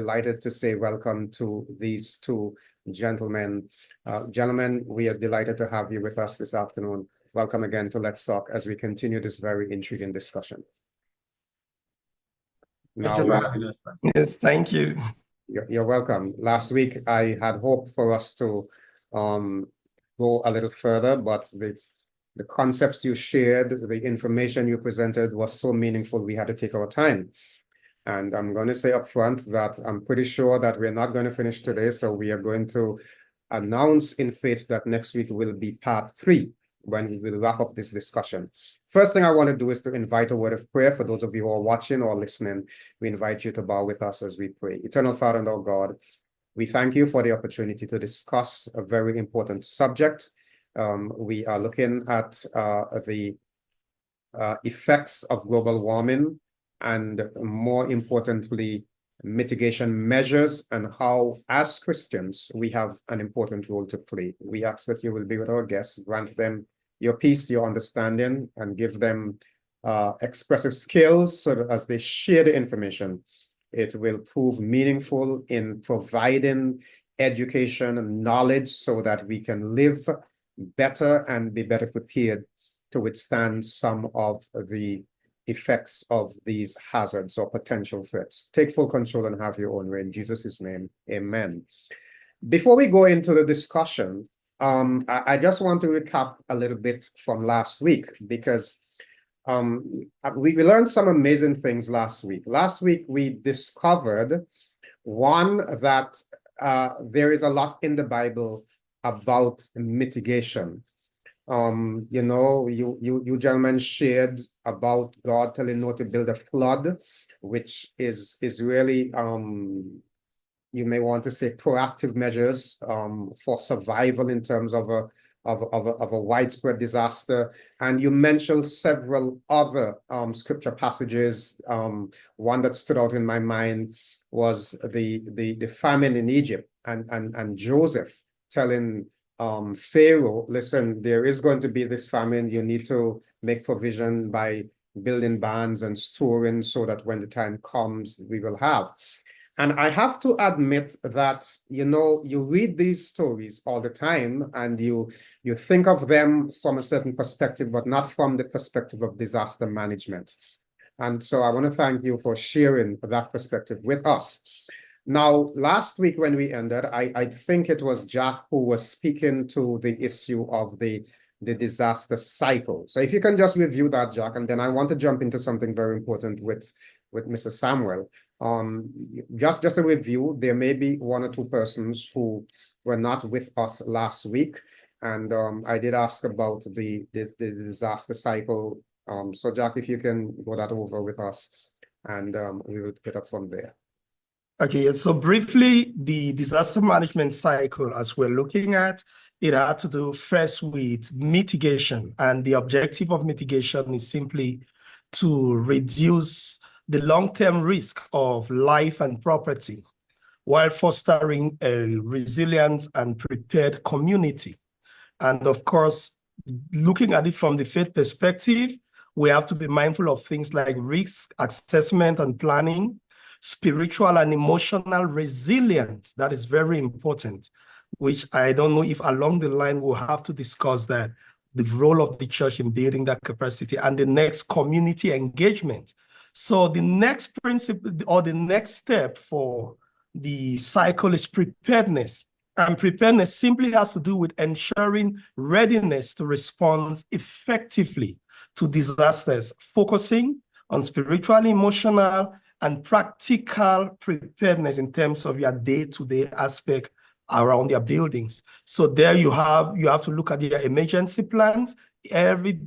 delighted to say welcome to these two gentlemen. Gentlemen, we are delighted to have you with us this afternoon. Welcome again to Let's Talk as we continue this very intriguing discussion. Thank you for having us, Pastor. Yes, thank you. You're welcome. Last week, I had hoped for us to go a little further, but the concepts you shared, the information you presented was so meaningful, we had to take our time. And I'm going to say up front that I'm pretty sure that we're not going to finish today, so we are going to announce in faith that next week will be part 3, when we will wrap up this discussion. First thing I want to do is to invite a word of prayer. For those of you who are watching or listening, we invite you to bow with us as we pray. Eternal Father and our God, we thank you for the opportunity to discuss a very important subject. We are looking at the effects of global warming and, more importantly, mitigation measures, and how, as Christians, we have an important role to play. We ask that you will be with our guests, grant them your peace, your understanding, and give them expressive skills so that as they share the information, it will prove meaningful in providing education and knowledge so that we can live better and be better prepared to withstand some of the effects of these hazards or potential threats. Take full control and have your own way in Jesus' name. Amen. Before we go into the discussion, I just want to recap a little bit from last week, because we learned some amazing things last week. Last week, we discovered, one, that there is a lot in the Bible about mitigation. You know, you gentlemen shared about God telling Noah to build a flood, which is really, you may want to say, proactive measures for survival in terms of a widespread disaster. And you mentioned several other scripture passages. One that stood out in my mind was the famine in Egypt, and Joseph telling Pharaoh, listen, there is going to be this famine. You need to make provision by building barns and storing so that when the time comes, we will have. And I have to admit that, you know, you read these stories all the time and you think of them from a certain perspective, but not from the perspective of disaster management. And so I want to thank you for sharing that perspective with us. Now, last week when we ended, I think it was Jack who was speaking to the issue of the disaster cycle. So if you can just review that, Jack, and then I want to jump into something very important with Mr. Samuel. Just a review, there may be 1 or 2 persons who were not with us last week, and I did ask about the disaster cycle. So Jack, if you can go that over with us, and we will pick up from there. Okay, so briefly, the disaster management cycle, as we're looking at, it had to do first with mitigation. And the objective of mitigation is simply to reduce the long-term risk of life and property while fostering a resilient and prepared community. And of course, looking at it from the faith perspective, we have to be mindful of things like risk assessment and planning, spiritual and emotional resilience. That is very important, which I don't know if along the line we'll have to discuss that, the role of the church in building that capacity, and the next, community engagement. So the next principle or the next step for the cycle is preparedness. And preparedness simply has to do with ensuring readiness to respond effectively to disasters, focusing on spiritual, emotional, and practical preparedness in terms of your day-to-day aspect around your buildings. So there you have to look at your emergency plans. Every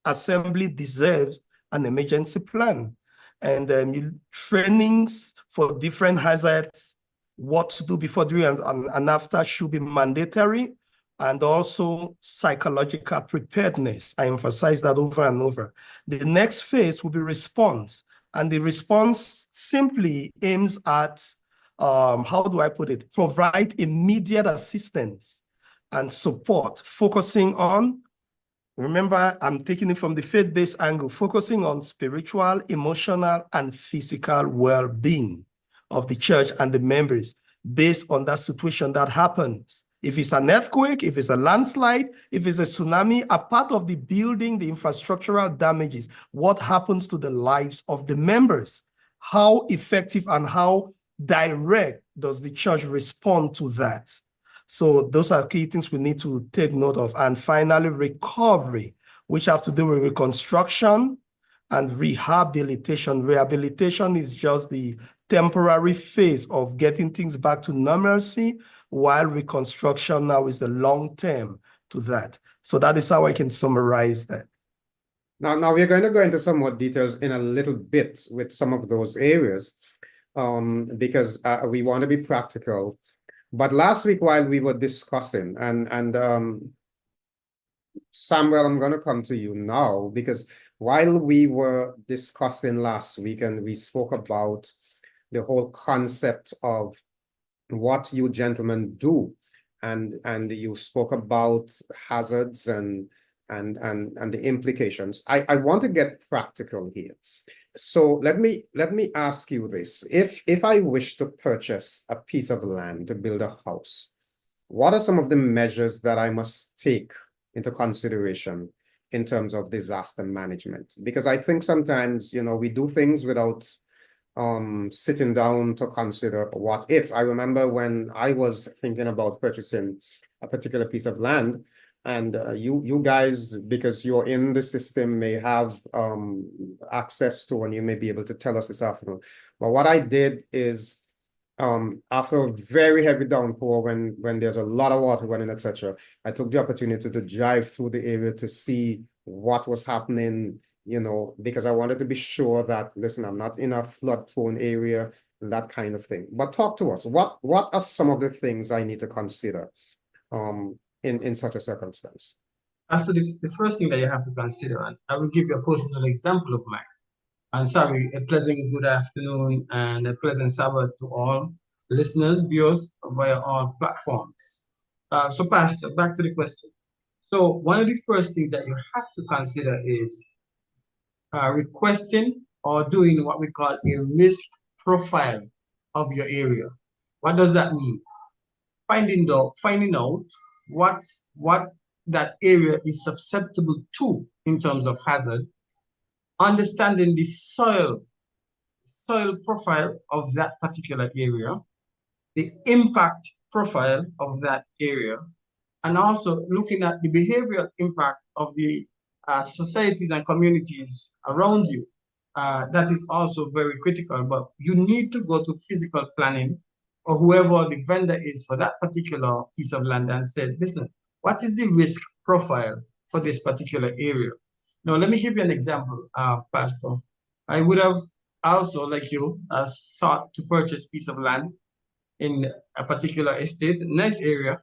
assembly deserves an emergency plan. And trainings for different hazards, what to do before, during, and after should be mandatory. And also psychological preparedness. I emphasize that over and over. The next phase will be response. And the response simply aims at, how do I put it? Provide immediate assistance and support, focusing on, remember, I'm taking it from the faith-based angle, focusing on spiritual, emotional, and physical well-being. of the church and the members based on that situation that happens. If it's an earthquake, if it's a landslide, if it's a tsunami, a part of the building, the infrastructural damages, what happens to the lives of the members? How effective and how direct does the church respond to that? So those are key things we need to take note of. And finally, recovery, which have to do with reconstruction and rehabilitation. Rehabilitation is just the temporary phase of getting things back to normalcy, while reconstruction now is the long term to that. So that is how I can summarize that. Now we're going to go into some more details in a little bit with some of those areas, because we want to be practical. But last week, while we were discussing, and Samuel, I'm going to come to you now, because while we were discussing last week and we spoke about the whole concept of what you gentlemen do, and you spoke about hazards and the implications. I want to get practical here. So let me ask you this. If I wish to purchase a piece of land to build a house, what are some of the measures that I must take into consideration in terms of disaster management? Because I think sometimes, we do things without sitting down to consider what if. I remember when I was thinking about purchasing a particular piece of land, and you guys, because you're in the system, may have access to, and you may be able to tell us this afternoon. But what I did is, after a very heavy downpour, when there's a lot of water running, etc., I took the opportunity to drive through the area to see what was happening, because I wanted to be sure that, listen, I'm not in a flood-prone area, and that kind of thing. But talk to us. What are some of the things I need to consider in such a circumstance? So the first thing that you have to consider, and I will give you a personal example of mine. And sorry, a pleasant good afternoon and a pleasant Sabbath to all listeners, viewers via all platforms. So Pastor, back to the question. So one of the first things that you have to consider is requesting or doing what we call a risk profile of your area. What does that mean? Finding out what that area is susceptible to in terms of hazard, understanding the soil profile of that particular area, the impact profile of that area, and also looking at the behavioral impact of the societies and communities around you. That is also very critical, but you need to go to physical planning or whoever the vendor is for that particular piece of land and said, listen, what is the risk profile for this particular area? Now, let me give you an example, Pastor. I would have also, like you, sought to purchase a piece of land in a particular estate, nice area,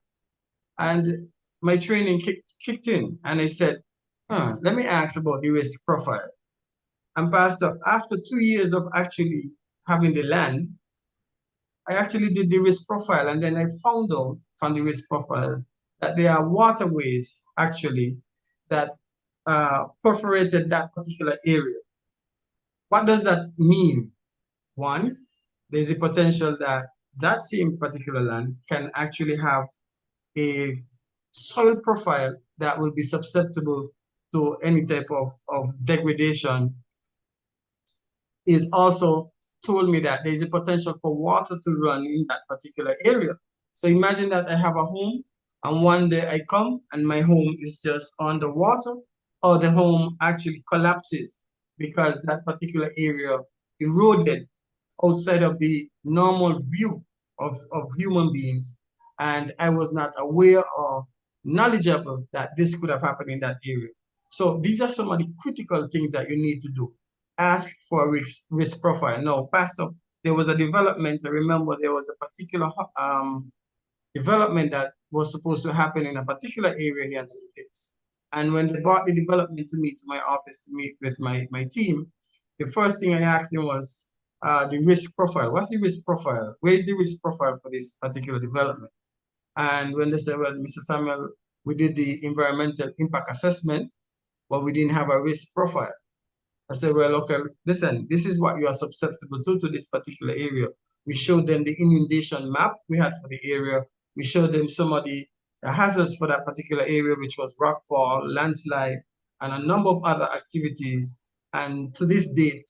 and my training kicked in, and I said, let me ask about the risk profile. And Pastor, after 2 years of actually having the land, I actually did the risk profile, and then I found out from the risk profile that there are waterways actually that perforated that particular area. What does that mean? One, there's a potential that that same particular land can actually have a soil profile that will be susceptible to any type of degradation. Is also told me that there's a potential for water to run in that particular area. So imagine that I have a home, and one day I come and my home is just underwater, or the home actually collapses because that particular area eroded outside of the normal view of human beings. And I was not aware or knowledgeable that this could have happened in that area. So these are some of the critical things that you need to do. Ask for a risk profile. No, Pastor, there was a development. I remember there was a particular development that was supposed to happen in a particular area here in St. Kitts. And when they brought the development to me, to my office, to meet with my team, the first thing I asked them was the risk profile. What's the risk profile? Where is the risk profile for this particular development? And when they said, well, Mr. Samuel, we did the environmental impact assessment, but we didn't have a risk profile. I said, well, okay, listen, this is what you are susceptible to this particular area. We showed them the inundation map we had for the area. We showed them some of the hazards for that particular area, which was rockfall, landslide, and a number of other activities. And to this date,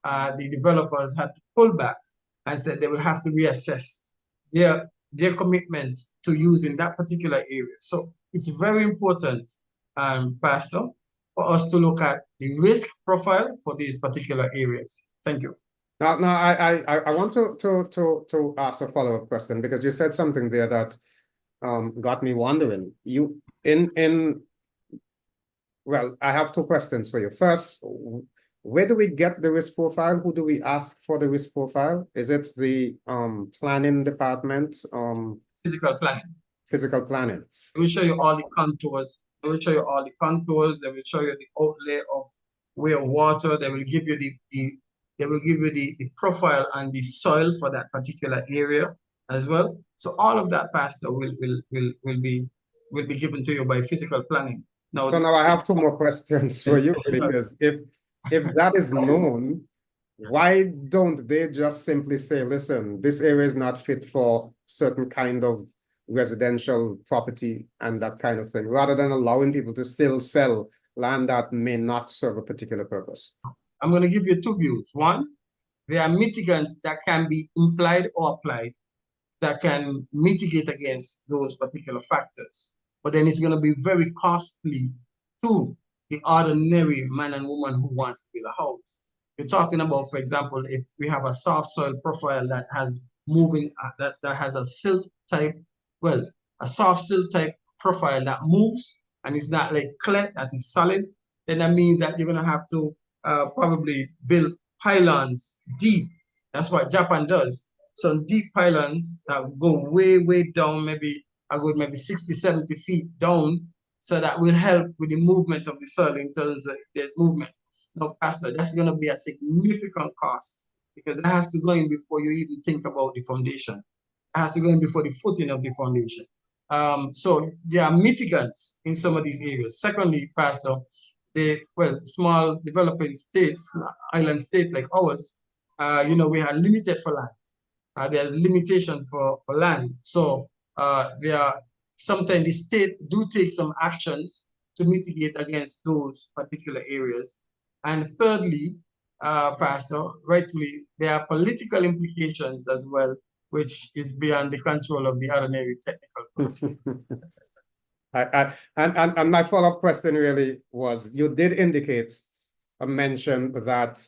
the developers had to pull back and said they will have to reassess their commitment to using that particular area. So it's very important, Pastor, for us to look at the risk profile for these particular areas. Thank you. Now, I want to ask a follow-up question, because you said something there that got me wondering. Well, I have two questions for you. First, where do we get the risk profile? Who do we ask for the risk profile? Is it the planning department? Physical planning. Physical planning. They will show you all the contours. They will show you all the contours. They will show you the outlay of where water. They will give you the profile and the soil for that particular area as well. So all of that, Pastor, will be given to you by physical planning. So now I have two more questions for you, because if that is known, why don't they just simply say, listen, this area is not fit for certain kind of residential property and that kind of thing, rather than allowing people to still sell land that may not serve a particular purpose? I'm going to give you two views. One, there are mitigants that can be implied or applied that can mitigate against those particular factors. But then it's going to be very costly to the ordinary man and woman who wants to build a house. You're talking about, for example, if we have a soft soil profile that has that has a silt type, well, a soft silt type profile that moves and is not like clay that is solid, then that means that you're going to have to probably build pylons deep. That's what Japan does. Some deep pylons that go way, way down, maybe 60, 70 feet down, so that will help with the movement of the soil in terms of if there's movement. Now, Pastor, that's going to be a significant cost, because it has to go in before you even think about the foundation. It has to go in before the footing of the foundation. So there are mitigants in some of these areas. Secondly, Pastor, small developing states, island states like ours, we are limited for land. There's limitation for land. So sometimes the state do take some actions to mitigate against those particular areas. And thirdly, Pastor, rightfully, there are political implications as well, which is beyond the control of the ordinary technical person. And my follow-up question really was, you did indicate a mention that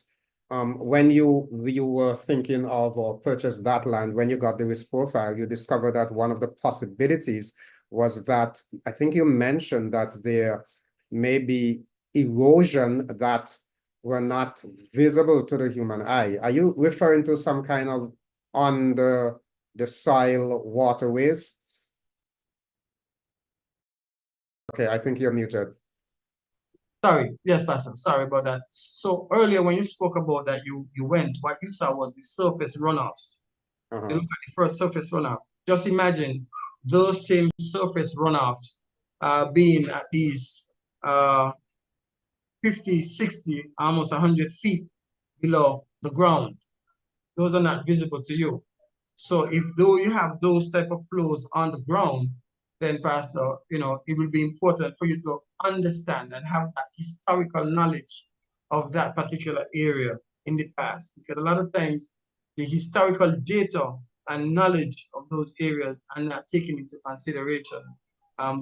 when you were thinking of or purchased that land, when you got the risk profile, you discovered that one of the possibilities was that, I think you mentioned that there may be erosion that were not visible to the human eye. Are you referring to some kind of on the soil waterways? Okay, I think you're muted. Sorry, yes, Pastor, sorry about that. So earlier when you spoke about that, what you saw was the surface runoffs. You look at the first surface runoff. Just imagine those same surface runoffs being at these 50, 60, almost 100 feet below the ground. Those are not visible to you. So if you have those type of flows on the ground, then Pastor, it will be important for you to understand and have that historical knowledge of that particular area in the past. Because a lot of times the historical data and knowledge of those areas are not taken into consideration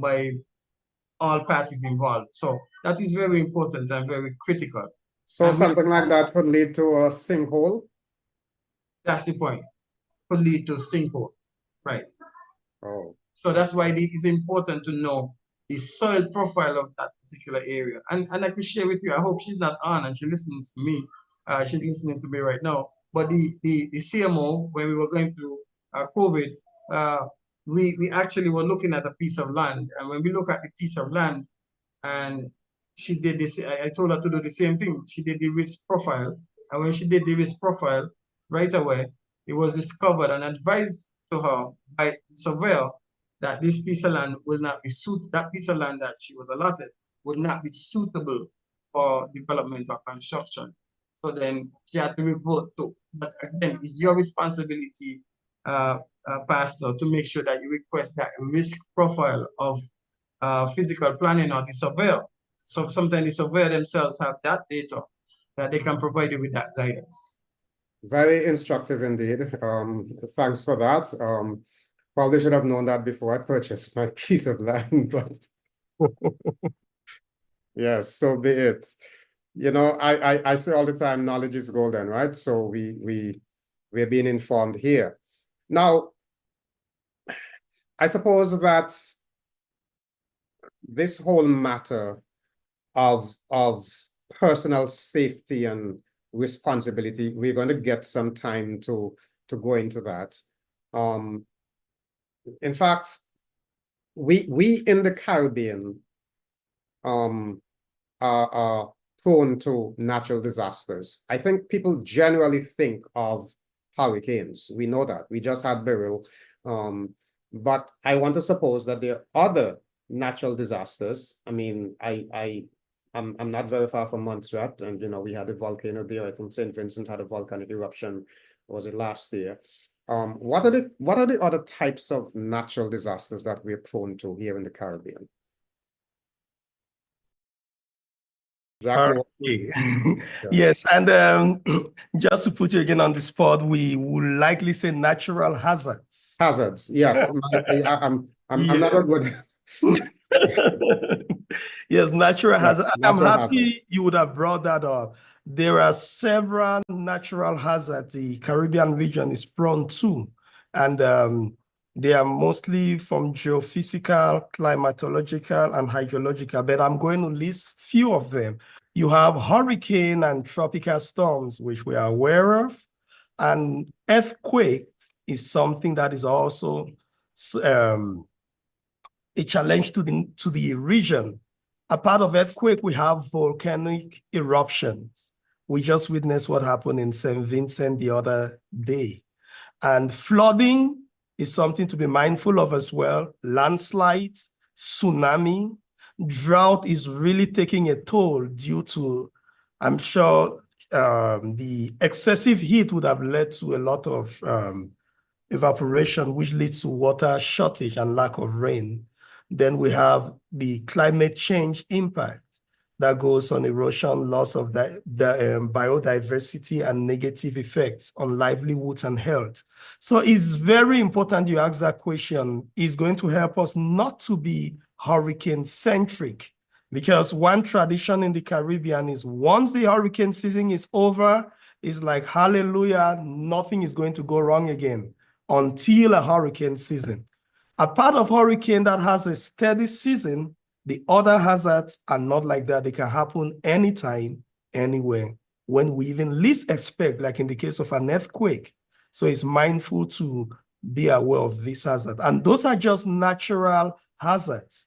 by all parties involved. So that is very important and very critical. So something like that could lead to a sinkhole? That's the point. Could lead to sinkhole, right? Oh. So that's why it is important to know the soil profile of that particular area. And I can share with you, I hope she's not on and she listens to me. She's listening to me right now. But the CMO, when we were going through COVID, we actually were looking at a piece of land. And when we look at the piece of land, and she did this, I told her to do the same thing. She did the risk profile. And when she did the risk profile, right away, it was discovered and advised to her by the surveyor that this piece of land will not be that piece of land that she was allotted would not be suitable for development or construction. So then she had to revert to. But again, it's your responsibility, Pastor, to make sure that you request that risk profile of physical planning or the surveyor. So sometimes the surveyor themselves have that data that they can provide you with that guidance. Very instructive indeed. Thanks for that. Probably should have known that before I purchased my piece of land, but yes, so be it. You know, I say all the time, knowledge is golden, right? So we're being informed here. Now, I suppose that this whole matter of personal safety and responsibility, we're going to get some time to go into that. In fact, we in the Caribbean are prone to natural disasters. I think people generally think of hurricanes. We know that. We just had Beryl. But I want to suppose that there are other natural disasters. I mean, I'm not very far from Montserrat, and you know, we had a volcano there. I think St. Vincent had a volcanic eruption. Was it last year? What are the other types of natural disasters that we're prone to here in the Caribbean? Jack, Okay. Yes, and just to put you again on the spot, we would likely say natural hazards. Hazards, yes. I'm not a good. Yes, natural hazards. I'm natural happy hazards. you would have brought that up. There are several natural hazards the Caribbean region is prone to, and they are mostly from geophysical, climatological, and hydrological, but I'm going to list few of them. You have hurricane and tropical storms, which we are aware of, and earthquake is something that is also a challenge to the region. A part of earthquake, we have volcanic eruptions. We just witnessed what happened in St. Vincent the other day. And flooding is something to be mindful of as well. Landslides, tsunami, drought is really taking a toll due to, I'm sure, the excessive heat would have led to a lot of evaporation, which leads to water shortage and lack of rain. Then we have the climate change impact that goes on erosion, loss of biodiversity, and negative effects on livelihoods and health. So it's very important you ask that question. It's going to help us not to be hurricane-centric, because one tradition in the Caribbean is once the hurricane season is over, it's like, hallelujah, nothing is going to go wrong again until a hurricane season. A part of hurricane that has a steady season, the other hazards are not like that. They can happen anytime, anywhere, when we even least expect, like in the case of an earthquake. So it's mindful to be aware of this hazard. And those are just natural hazards.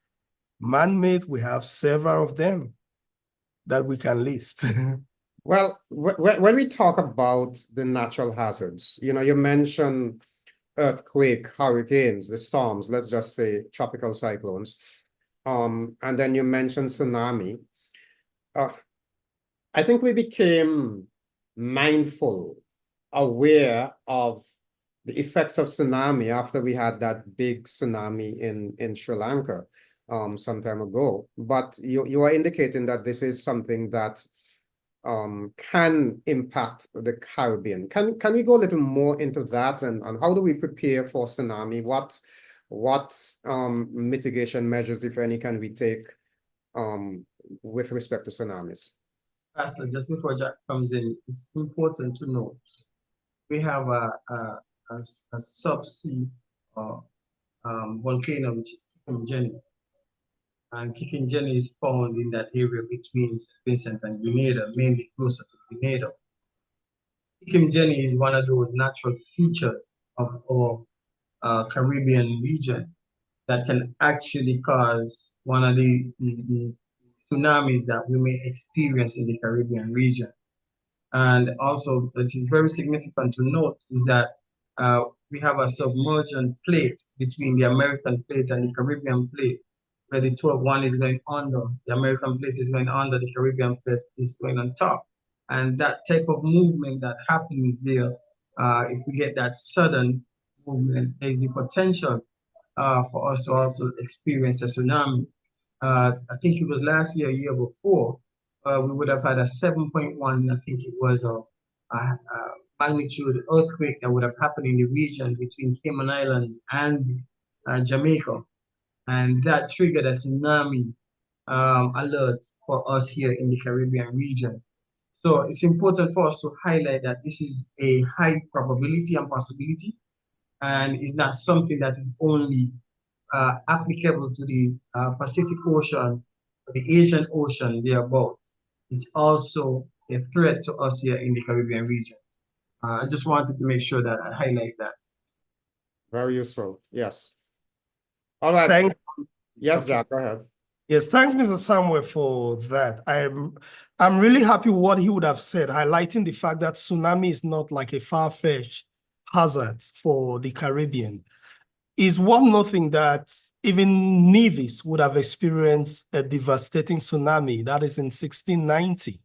Man-made, we have several of them that we can list. Well, when we talk about the natural hazards, you know, you mentioned earthquake, hurricanes, the storms, let's just say tropical cyclones. And then you mentioned tsunami. I think we became mindful, aware of the effects of tsunami after we had that big tsunami in Sri Lanka some time ago. But you are indicating that this is something that can impact the Caribbean. Can we go a little more into that, and how do we prepare for tsunami? What mitigation measures, if any, can we take with respect to tsunamis? Pastor, just before Jack comes in, it's important to note we have a subsea volcano, which is Kikim. And Kikim is found in that area between St. Vincent and Grenada, mainly closer to Grenada. Kikim is one of those natural features of our Caribbean region that can actually cause one of the tsunamis that we may experience in the Caribbean region. And also, it is very significant to note is that we have a submergent plate between the American plate and the Caribbean plate, where the one is going under, the American plate is going under, the Caribbean plate is going on top. And that type of movement that happens there, if we get that sudden movement, there's the potential for us to also experience a tsunami. I think it was last year, year before, we would have had a 7.1, I think it was a magnitude earthquake that would have happened in the region between Cayman Islands and Jamaica. And that triggered a tsunami alert for us here in the Caribbean region. So it's important for us to highlight that this is a high probability and possibility, and it's not something that is only applicable to the Pacific Ocean, the Asian Ocean thereabout. It's also a threat to us here in the Caribbean region. I just wanted to make sure that I highlight that. Very useful. Yes. All right. Thanks. Yes, Okay. Jack, go ahead. Yes, thanks, Mr. Samuel, for that. I'm really happy with what he would have said, highlighting the fact that tsunami is not like a far-fetched hazard for the Caribbean. Is one nothing that even Nevis would have experienced a devastating tsunami, that is in 1690,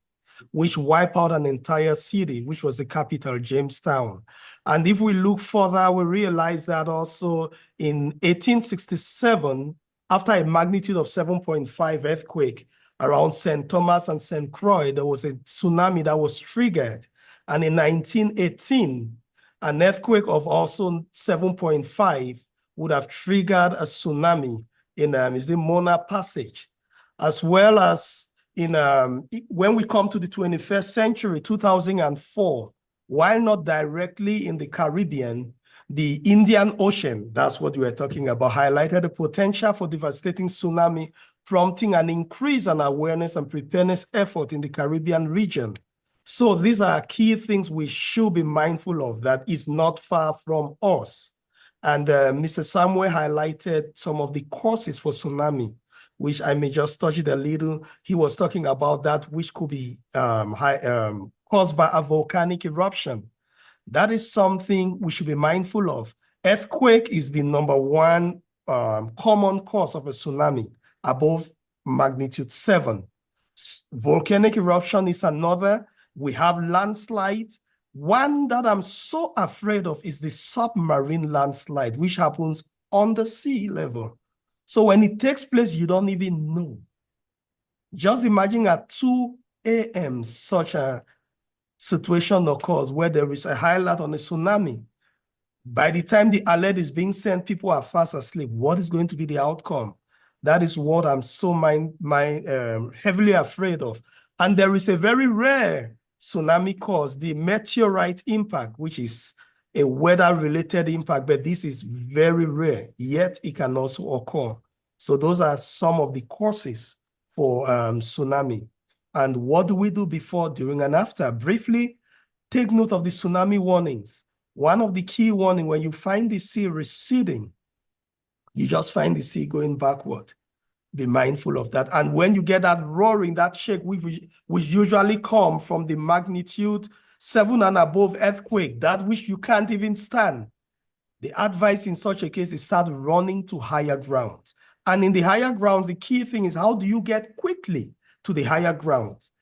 which wiped out an entire city, which was the capital, Jamestown. And if we look further, we realize that also in 1867, after a magnitude of 7.5 earthquake around St. Thomas and St. Croix, there was a tsunami that was triggered. And in 1918, an earthquake of also 7.5 would have triggered a tsunami in the Mona Passage, as well as in when we come to the 21st century, 2004, while not directly in the Caribbean, the Indian Ocean, that's what we were talking about, highlighted the potential for devastating tsunami, prompting an increase in awareness and preparedness effort in the Caribbean region. So these are key things we should be mindful of that is not far from us. And Mr. Samuel highlighted some of the causes for tsunami, which I may just touch it a little. He was talking about that which could be caused by a volcanic eruption. That is something we should be mindful of. Earthquake is the #1 common cause of a tsunami above magnitude 7. Volcanic eruption is another. We have landslides. One that I'm so afraid of is the submarine landslide, which happens on the sea level. So when it takes place, you don't even know. Just imagine at 2 a.m. such a situation occurs where there is a high alert on a tsunami. By the time the alert is being sent, people are fast asleep. What is going to be the outcome? That is what I'm so heavily afraid of. And there is a very rare tsunami cause, the meteorite impact, which is a weather-related impact, but this is very rare, yet it can also occur. So those are some of the causes for tsunami. And what do we do before, during, and after? Briefly, take note of the tsunami warnings. One of the key warnings, when you find the sea receding, you just find the sea going backward. Be mindful of that. And when you get that roaring, that shake, which usually come from the magnitude 7 and above earthquake, that which you can't even stand, the advice in such a case is start running to higher grounds. And in the higher grounds, the key thing is how do you get quickly to the higher grounds?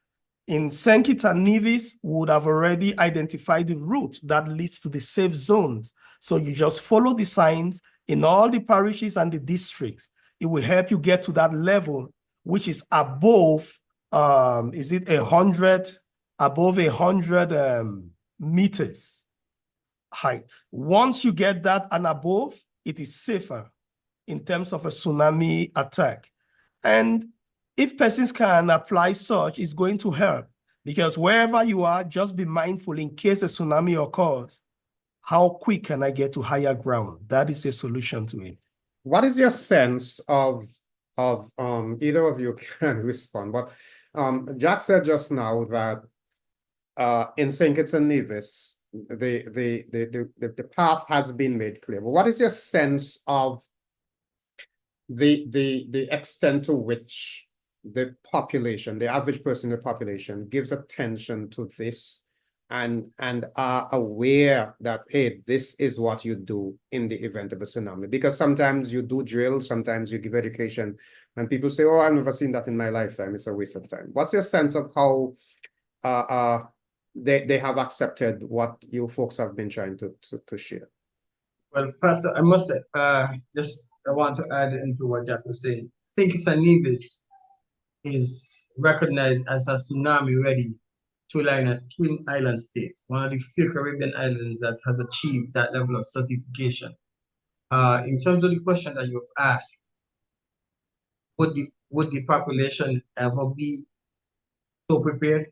In St. Kitts and Nevis, we would have already identified the route that leads to the safe zones. So you just follow the signs in all the parishes and the districts. It will help you get to that level, which is above, is it 100, above 100 meters height. Once you get that and above, it is safer in terms of a tsunami attack. And if persons can apply such, it's going to help, because wherever you are, just be mindful in case a tsunami occurs, how quick can I get to higher ground? That is a solution to it. What is your sense of either of you can respond, but Jack said just now that in St. Kitts and Nevis, the path has been made clear. But what is your sense of the extent to which the population, the average person in the population, gives attention to this and are aware that, hey, this is what you do in the event of a tsunami? Because sometimes you do drill, sometimes you give education, and people say, oh, I've never seen that in my lifetime. It's a waste of time. What's your sense of how they have accepted what you folks have been trying to share. Well, Pastor, I must say, I want to add into what Jack was saying. St. Kitts and Nevis is recognized as a tsunami-ready twin island state, one of the few Caribbean islands that has achieved that level of certification. In terms of the question that you've asked, would the population ever be so prepared?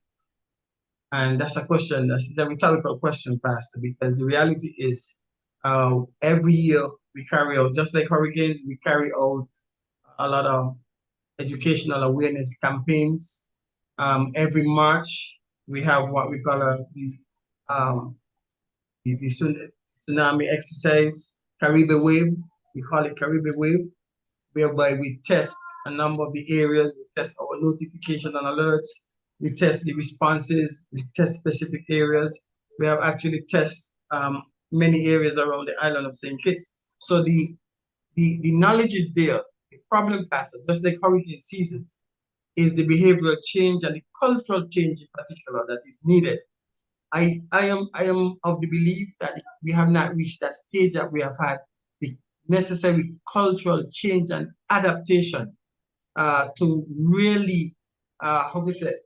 And that's a question, that's a rhetorical question, Pastor, because the reality is every year we carry out, just like hurricanes, we carry out a lot of educational awareness campaigns. Every March, we have what we call the tsunami exercise, Caribbean Wave. We call it Caribbean Wave, whereby we test a number of the areas, we test our notification and alerts, we test the responses, we test specific areas. We have actually tested many areas around the island of St. Kitts. So the knowledge is there. The problem, Pastor, just like hurricane seasons, is the behavioral change and the cultural change in particular that is needed. I am of the belief that we have not reached that stage that we have had the necessary cultural change and adaptation to really,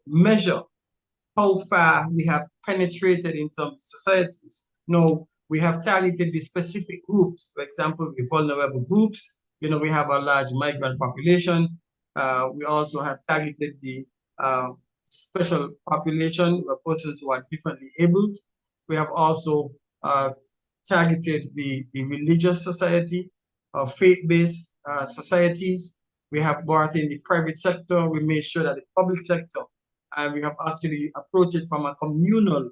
measure how far we have penetrated in terms of societies. No, we have targeted the specific groups. For example, the vulnerable groups. We have a large migrant population. We also have targeted the special population, persons who are differently abled. We have also targeted the religious society, faith-based societies. We have brought in the private sector. We made sure that the public sector, and we have actually approached it from a communal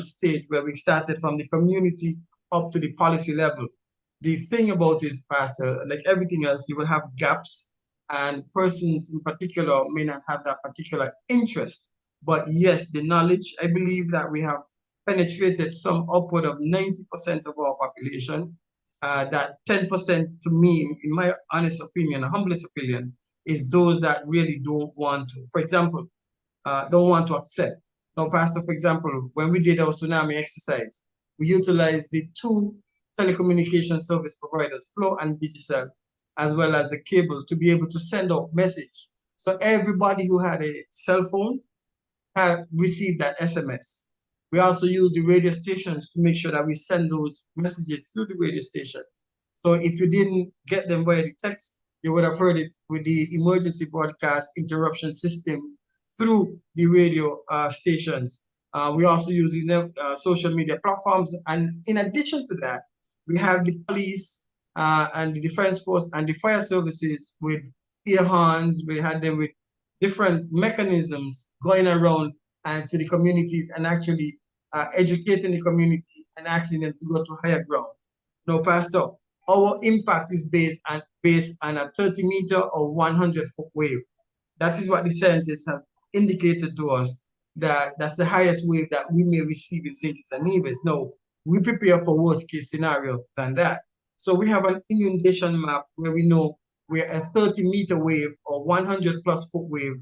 stage where we started from the community up to the policy level. The thing about this, Pastor, like everything else, you will have gaps, and persons in particular may not have that particular interest. But yes, the knowledge, I believe that we have penetrated some upward of 90% of our population. That 10% to me, in my honest opinion, humblest opinion, is those that really don't want to, for example, don't want to accept. Now, Pastor, for example, when we did our tsunami exercise, we utilized the two telecommunication service providers, Flow and Digicel, as well as the cable, to be able to send out message. So everybody who had a cell phone had received that SMS. We also use the radio stations to make sure that we send those messages through the radio station. So if you didn't get them via the text, you would have heard it with the emergency broadcast interruption system through the radio stations. We also use the social media platforms. And in addition to that, we have the police and the defense force and the fire services with ear horns. We had them with different mechanisms going around and to the communities and actually educating the community and asking them to go to higher ground. No, Pastor, our impact is based on a 30-meter or 100-foot wave. That is what the scientists have indicated to us, that that's the highest wave that we may receive in St. Kitts and Nevis. No, we prepare for worst case scenario than that. So we have an inundation map where we know where a 30-meter wave or 100+ foot wave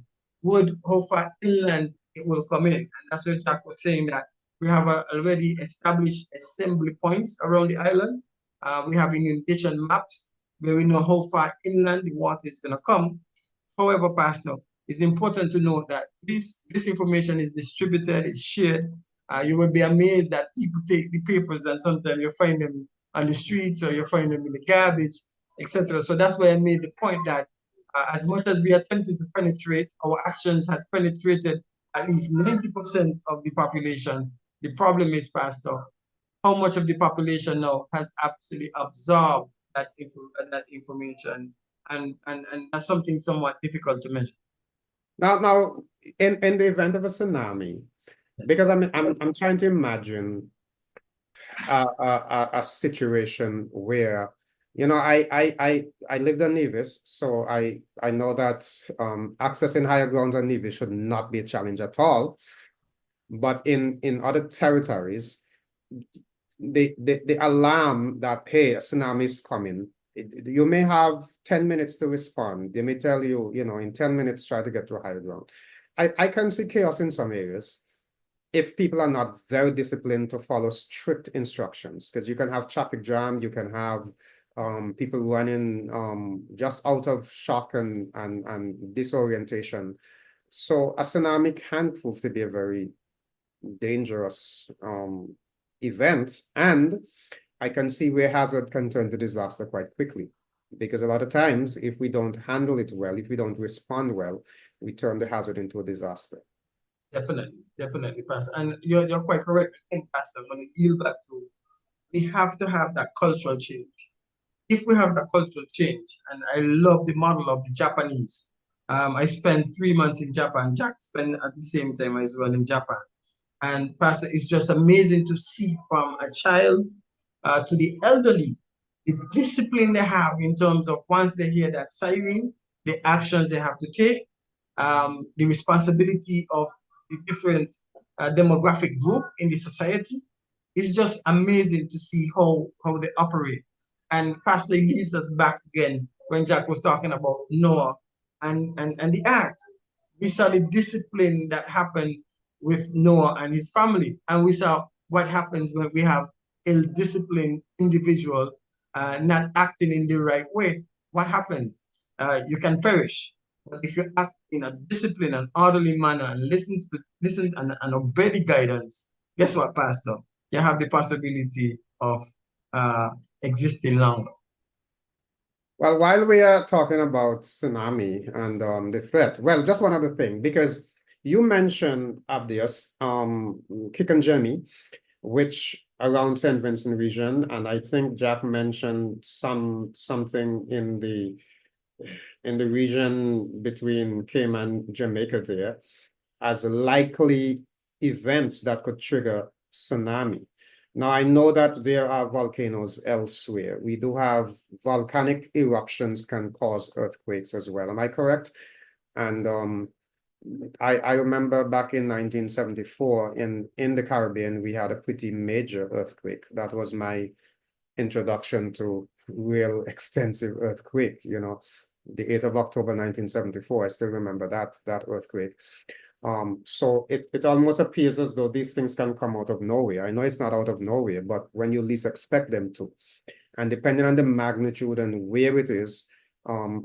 would, how far inland it will come in. And that's what Jack was saying, that we have already established assembly points around the island. We have inundation maps where we know how far inland the water is going to come. However, Pastor, it's important to note that this information is distributed, it's shared. You will be amazed that people take the papers and sometimes you find them on the streets or you find them in the garbage, etc. So that's why I made the point that as much as we attempted to penetrate, our actions has penetrated at least 90% of the population. The problem is, Pastor, how much of the population now has actually absorbed that information, and that's something somewhat difficult to measure. Now, in the event of a tsunami, because I'm trying to imagine a situation where, I lived in Nevis, so I know that accessing higher grounds on Nevis should not be a challenge at all. But in other territories, the alarm that, hey, a tsunami is coming, you may have 10 minutes to respond. They may tell you, in 10 minutes, try to get to a higher ground. I can see chaos in some areas. if people are not very disciplined to follow strict instructions, because you can have traffic jam, you can have people running just out of shock and disorientation. So a tsunami can prove to be a very dangerous event, and I can see where hazard can turn to disaster quite quickly, because a lot of times if we don't handle it well, if we don't respond well, we turn the hazard into a disaster. Definitely, Pastor. And you're quite correct. I think, Pastor, I'm going to yield back to, we have to have that cultural change. If we have that cultural change, and I love the model of the Japanese. I spent 3 months in Japan. Jack spent at the same time as well in Japan. And Pastor, it's just amazing to see from a child to the elderly, the discipline they have in terms of once they hear that siren, the actions they have to take, the responsibility of the different demographic group in the society. It's just amazing to see how they operate. And Pastor leads us back again when Jack was talking about Noah and the ark. We saw the discipline that happened with Noah and his family. And we saw what happens when we have ill-disciplined individual not acting in the right way. What happens? You can perish. But if you act in a disciplined and orderly manner and listen and obey the guidance, guess what, Pastor? You have the possibility of existing longer. Well, while we are talking about tsunami and the threat, well, just one other thing, because you mentioned Abdias, Kikanjemi, which around St. Vincent region, and I think Jack mentioned something in the region between Cayman, Jamaica there, as likely events that could trigger tsunami. Now, I know that there are volcanoes elsewhere. We do have volcanic eruptions can cause earthquakes as well. Am I correct? And I remember back in 1974 in the Caribbean, we had a pretty major earthquake. That was my introduction to real extensive earthquake, you know, the 8th of October, 1974. I still remember that earthquake. So it almost appears as though these things can come out of nowhere. I know it's not out of nowhere, but when you least expect them to. And depending on the magnitude and where it is,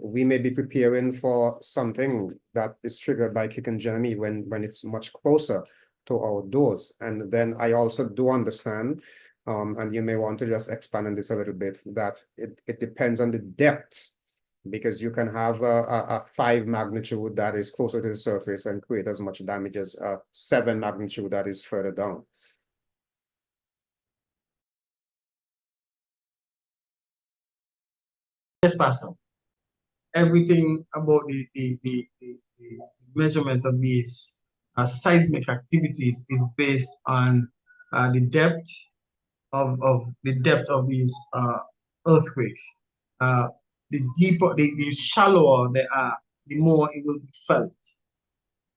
we may be preparing for something that is triggered by Kikanjemi when it's much closer to our doors. And then I also do understand, and you may want to just expand on this a little bit, that it depends on the depth, because you can have a 5 magnitude that is closer to the surface and create as much damage as a 7 magnitude that is further down. Yes, Pastor. Everything about the measurement of these seismic activities is based on the depth of these earthquakes. The deeper, the shallower they are, the more it will be felt,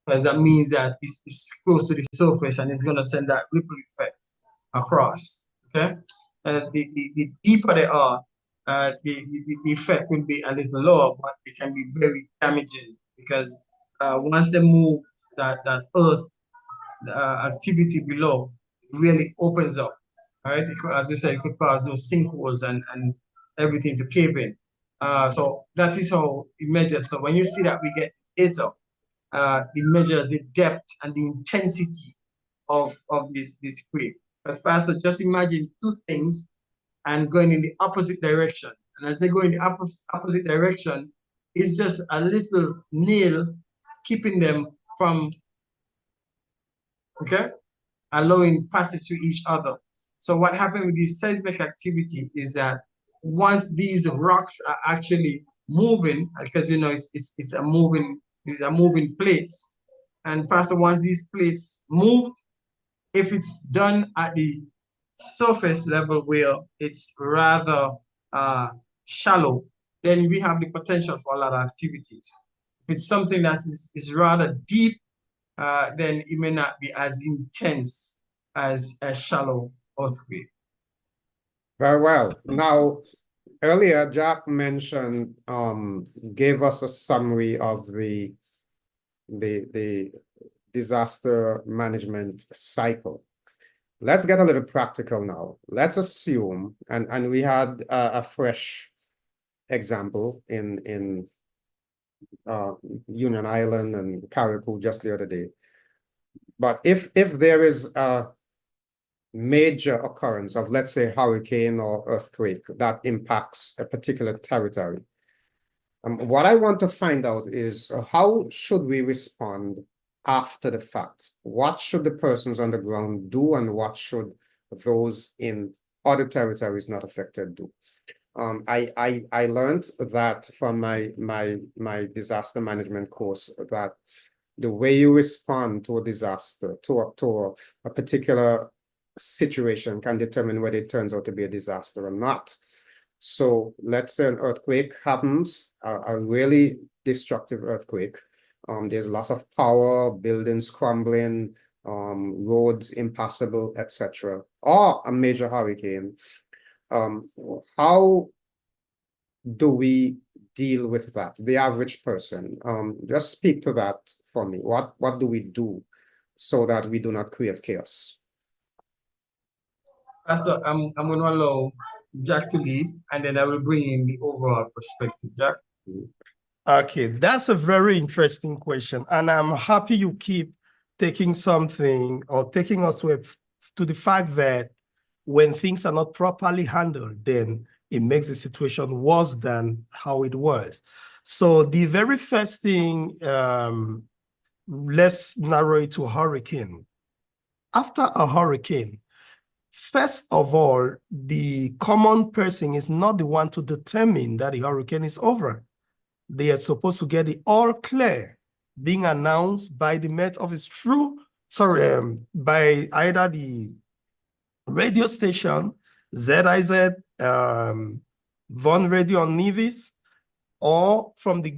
because that means that it's close to the surface and it's going to send that ripple effect across. Okay, the deeper they are, the effect will be a little lower, but it can be very damaging, because once they move that earth activity below, it really opens up. All right, as you said, it could cause those sinkholes and everything to cave in. So that is how it measures. So when you see that we get data, it measures the depth and the intensity of this quake. As Pastor, just imagine 2 things and going in the opposite direction. And as they go in the opposite direction, it's just a little nail keeping them from, okay, allowing passage to each other. So what happened with this seismic activity is that once these rocks are actually moving, because you know it's a moving plates, and Pastor, once these plates moved, if it's done at the surface level where it's rather shallow, then we have the potential for a lot of activities. If it's something that is rather deep, then it may not be as intense as a shallow earthquake. Very well. Now, earlier, Jack mentioned, gave us a summary of the disaster management cycle. Let's get a little practical now. Let's assume, and we had a fresh example in Union Island and Carriacou just the other day. But if there is a major occurrence of, let's say, hurricane or earthquake that impacts a particular territory, what I want to find out is how should we respond after the fact? What should the persons on the ground do, and what should those in other territories not affected do? I learned that from my disaster management course that the way you respond to a disaster, to a particular situation, can determine whether it turns out to be a disaster or not. So let's say an earthquake happens, a really destructive earthquake. There's lots of power, buildings crumbling, roads impassable, etc. Or a major hurricane. How do we deal with that? The average person. Just speak to that for me. What do we do so that we do not create chaos? Pastor, I'm going to allow Jack to lead, and then I will bring in the overall perspective. Jack? Okay, that's a very interesting question. And I'm happy you keep taking something or taking us to the fact that when things are not properly handled, then it makes the situation worse than how it was. So the very first thing, let's narrow it to a hurricane. After a hurricane, first of all, the common person is not the one to determine that the hurricane is over. They are supposed to get the all clear being announced by the Met Office by either the radio station, ZIZ, Von Radio on Nevis, or from the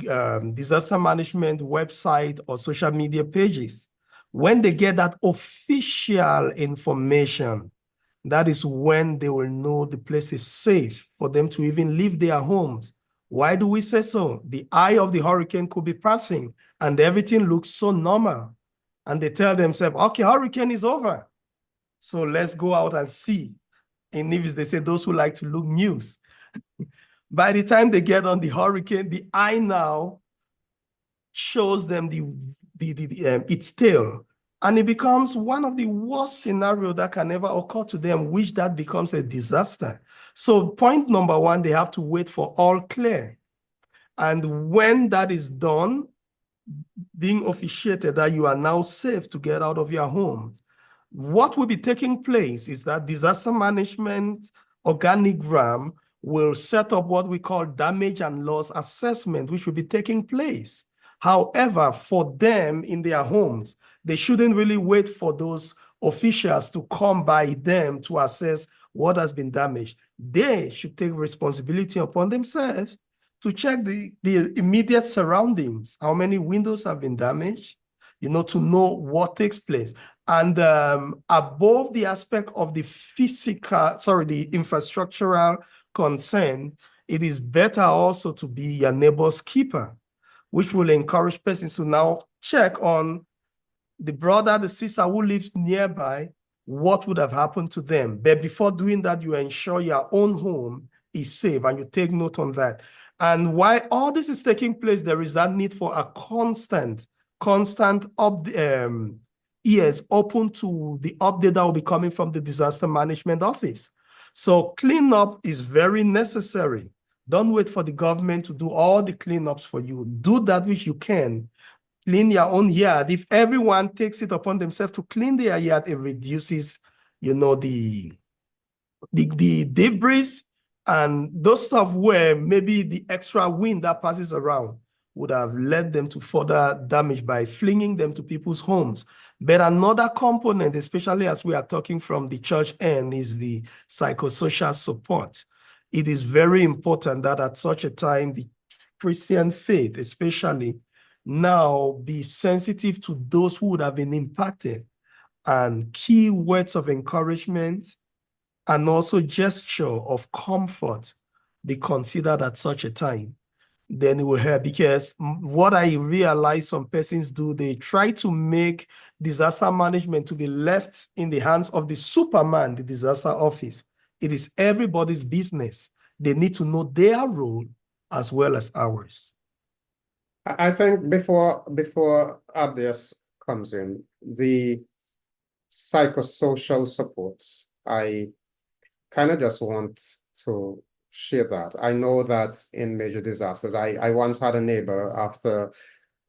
disaster management website or social media pages. When they get that official information, that is when they will know the place is safe for them to even leave their homes. Why do we say so? The eye of the hurricane could be passing and everything looks so normal. And they tell themselves, okay, hurricane is over. So let's go out and see. In Nevis, they say those who like to look news. By the time they get on the hurricane, the eye now shows them its tail. And it becomes one of the worst scenarios that can ever occur to them, which that becomes a disaster. So point number one, they have to wait for all clear. And when that is done, being officiated that you are now safe to get out of your home, what will be taking place is that disaster management organigram will set up what we call damage and loss assessment, which will be taking place. However, for them in their homes, they shouldn't really wait for those officials to come by them to assess what has been damaged. They should take responsibility upon themselves to check the immediate surroundings, how many windows have been damaged, to know what takes place. And above the aspect of the the infrastructural concern, it is better also to be your neighbor's keeper, which will encourage persons to now check on the brother, the sister who lives nearby, what would have happened to them. But before doing that, you ensure your own home is safe and you take note on that. And while all this is taking place, there is that need for a constant ears open to the update that will be coming from the Disaster Management Office. So cleanup is very necessary. Don't wait for the government to do all the cleanups for you. Do that which you can. Clean your own yard. If everyone takes it upon themselves to clean their yard, it reduces, the debris and those stuff where maybe the extra wind that passes around would have led them to further damage by flinging them to people's homes. But another component, especially as we are talking from the church end, is the psychosocial support. It is very important that at such a time, the Christian faith, especially, now be sensitive to those who would have been impacted, and key words of encouragement and also gesture of comfort be considered at such a time. then it will help. Because what I realize some persons do, they try to make disaster management to be left in the hands of the Superman, the disaster office. It is everybody's business. They need to know their role as well as ours. I think before Abdias comes in, the psychosocial supports, I kind of just want to share that. I know that in major disasters, I once had a neighbor after,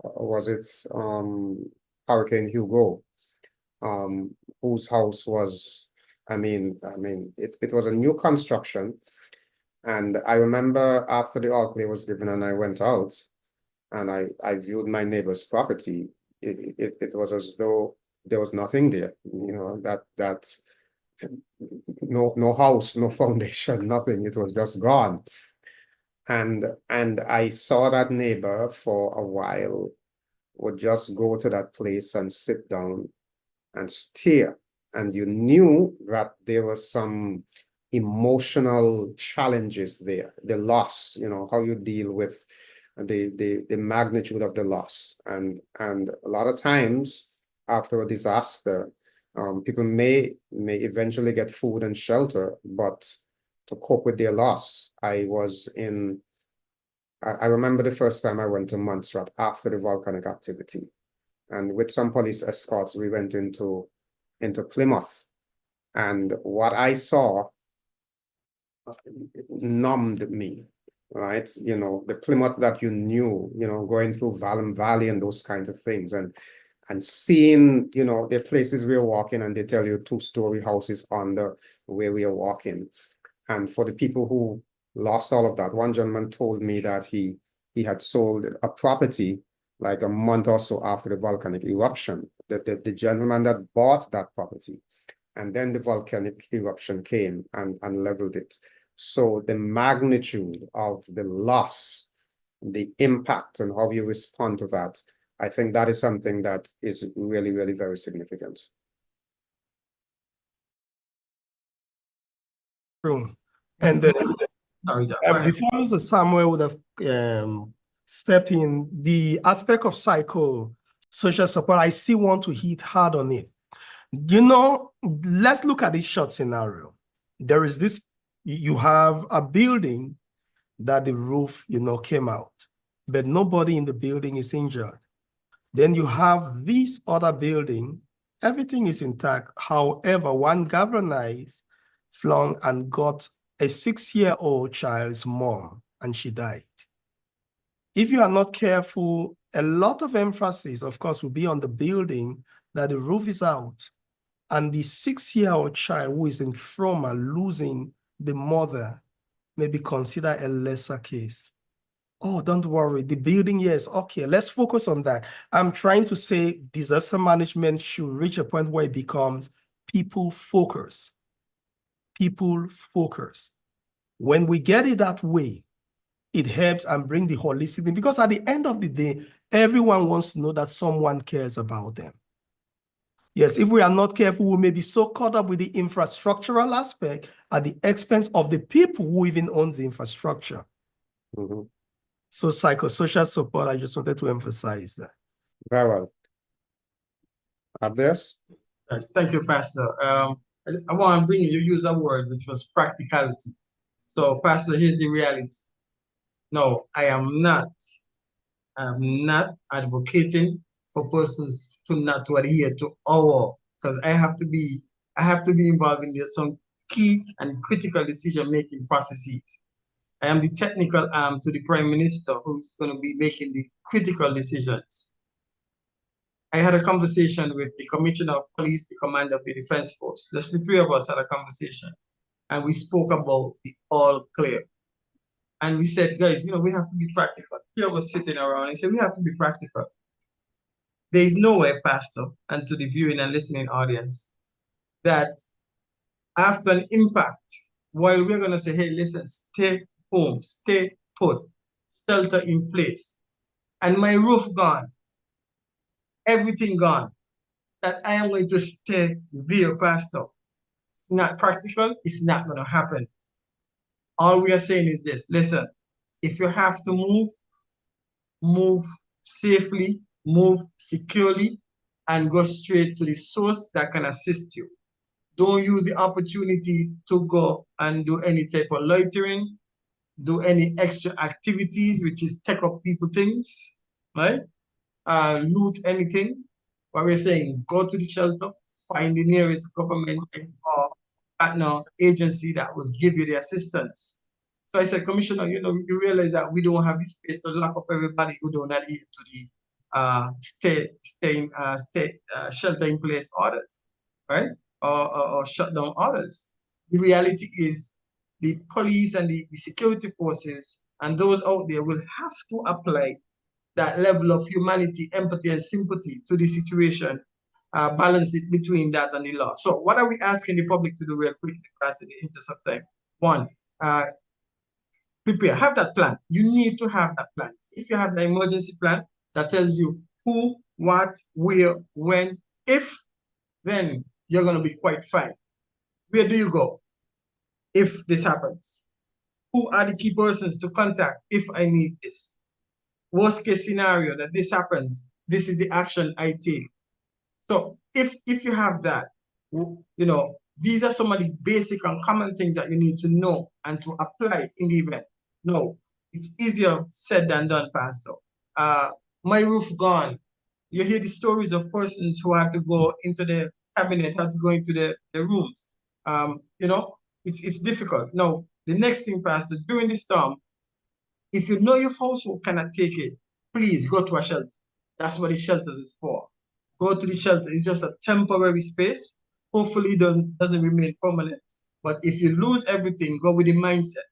was it Hurricane Hugo, whose house was, it was a new construction. And I remember after the all clear was given and I went out and I viewed my neighbor's property, it was as though there was nothing there, that no house, no foundation, nothing. It was just gone. And I saw that neighbor for a while would just go to that place and sit down and stare. And you knew that there was some emotional challenges there, the loss, how you deal with the magnitude of the loss. And a lot of times after a disaster, people may eventually get food and shelter, but to cope with their loss, I remember the first time I went to Montserrat after the volcanic activity, and with some police escorts, we went into Plymouth, and what I saw numbed me, right? The Plymouth that you knew, going through Valham Valley and those kinds of things, and seeing, there are places we are walking and they tell you 2-story houses under where we are walking. And for the people who lost all of that, one gentleman told me that he had sold a property like a month or so after the volcanic eruption, the gentleman that bought that property. And then the volcanic eruption came and leveled it. So the magnitude of the loss, the impact, and how you respond to that, I think that is something that is really, really very significant. True. And before Mr. Samuel would have stepped in, the aspect of psychosocial support, I still want to hit hard on it. Let's look at this short scenario. There is this, you have a building that the roof, came out, but nobody in the building is injured. Then you have this other building, everything is intact. However, one galvanized flung and got a 6-year-old child's mom, and she died. If you are not careful, a lot of emphasis, of course, will be on the building that the roof is out. And the 6-year-old child who is in trauma, losing the mother, may be considered a lesser case. Oh, don't worry, the building, yes, okay, let's focus on that. I'm trying to say disaster management should reach a point where it becomes people focus. People focus. When we get it that way, it helps and bring the holistic thing, because at the end of the day, everyone wants to know that someone cares about them. Yes, if we are not careful, we may be so caught up with the infrastructural aspect at the expense of the people who even own the infrastructure. Mm-hmm. So psychosocial support, I just wanted to emphasize that. Very well. Abdias? Thank you, Pastor. I want to bring you use a word which was practicality. So, Pastor, here's the reality. No, I am not advocating for persons to not to adhere to our, because I have to be involved in some key and critical decision-making processes. I am the technical arm to the Prime Minister who's going to be making the critical decisions. I had a conversation with the Commissioner of Police, the Commander of the Defense Force. Just the three of us had a conversation, and we spoke about the all clear. And we said, guys, we have to be practical. Here was sitting around and said, we have to be practical. There is no way, Pastor, and to the viewing and listening audience, that after an impact, while we're going to say, hey, listen, stay home, stay put, shelter in place, and my roof gone, everything gone, that I am going to stay there, Pastor. It's not practical. It's not going to happen. All we are saying is this. Listen, if you have to move, move safely, move securely, and go straight to the source that can assist you. Don't use the opportunity to go and do any type of loitering, do any extra activities, which is take up people things, right? Loot anything. What we're saying, go to the shelter, find the nearest government or partner agency that will give you the assistance. So I said, Commissioner, you realize that we don't have the space to lock up everybody who don't adhere to the shelter in place orders, right? Or shutdown orders. The reality is the police and the security forces and those out there will have to apply that level of humanity, empathy, and sympathy to the situation, balance it between that and the law. So what are we asking the public to do real quickly, because in the interest of time? One, prepare, have that plan. You need to have that plan. If you have the emergency plan that tells you who, what, where, when, if, then you're going to be quite fine. Where do you go if this happens? Who are the key persons to contact if I need this? Worst case scenario that this happens, this is the action I take. So if you have that, these are some of the basic and common things that you need to know and to apply in the event. No, it's easier said than done, Pastor. My roof gone. You hear the stories of persons who had to go into the cabinet, had to go into the rooms. It's difficult. Now, the next thing, Pastor, during the storm, if you know your household cannot take it, please go to a shelter. That's what the shelters is for. Go to the shelter. It's just a temporary space. Hopefully it doesn't remain permanent. But if you lose everything, go with the mindset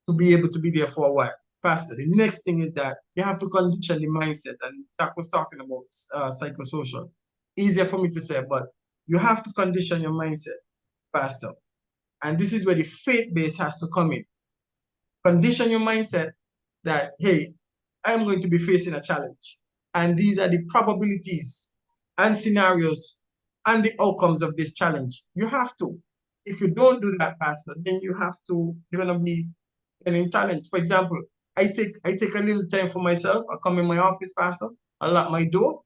to be able to be there for a while. Pastor, the next thing is that you have to condition the mindset. And Jack was talking about psychosocial. Easier for me to say, but you have to condition your mindset, Pastor. And this is where the faith base has to come in. Condition your mindset that, hey, I'm going to be facing a challenge. And these are the probabilities and scenarios and the outcomes of this challenge. You have to. If you don't do that, Pastor, then you're going to be getting challenged. For example, I take a little time for myself. I come in my office, Pastor, I lock my door,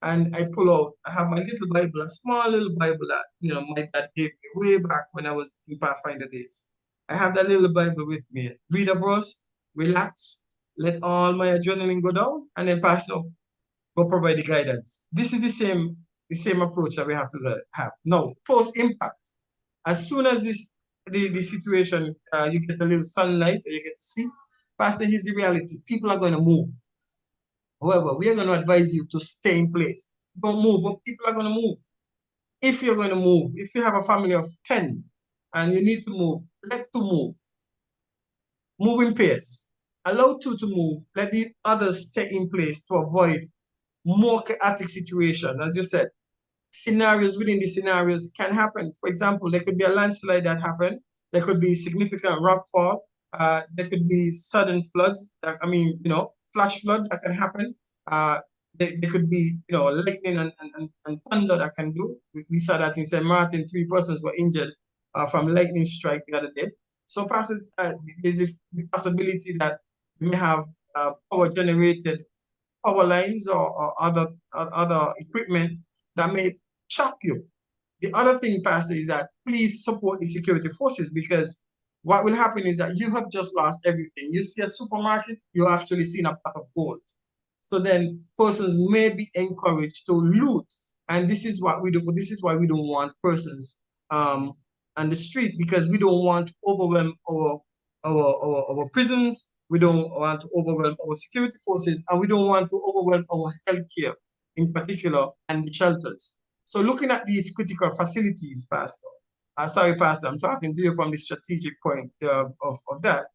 and I pull out, I have my little Bible, a small little Bible that, my dad gave me way back when I was in Pathfinder days. I have that little Bible with me. Read a verse, relax, let all my adrenaline go down, and then Pastor, go provide the guidance. This is the same approach that we have to have. Now, post-impact. As soon as the situation, you get a little sunlight, or you get to see, Pastor, here's the reality. People are going to move. However, we are going to advise you to stay in place. Don't move, but people are going to move. If you're going to move, if you have a family of 10 and you need to move, let 2 move. Move in pairs. Allow 2 to move. Let the others stay in place to avoid more chaotic situation. As you said, scenarios within the scenarios can happen. For example, there could be a landslide that happened. There could be significant rockfall. There could be sudden floods. Flash flood that can happen. There could be, lightning and thunder that can do. We saw that in St. Martin, 3 persons were injured from lightning strike the other day. So there's the possibility that we may have power-generated power lines or other equipment that may shock you. The other thing, Pastor, is that please support the security forces, because what will happen is that you have just lost everything. You see a supermarket, you're actually seeing a pot of gold. So then persons may be encouraged to loot. And this is what we do. This is why we don't want persons on the street, because we don't want to overwhelm our prisons. We don't want to overwhelm our security forces, and we don't want to overwhelm our healthcare in particular and the shelters. So looking at these critical facilities, Pastor, sorry, Pastor, I'm talking to you from the strategic point of that.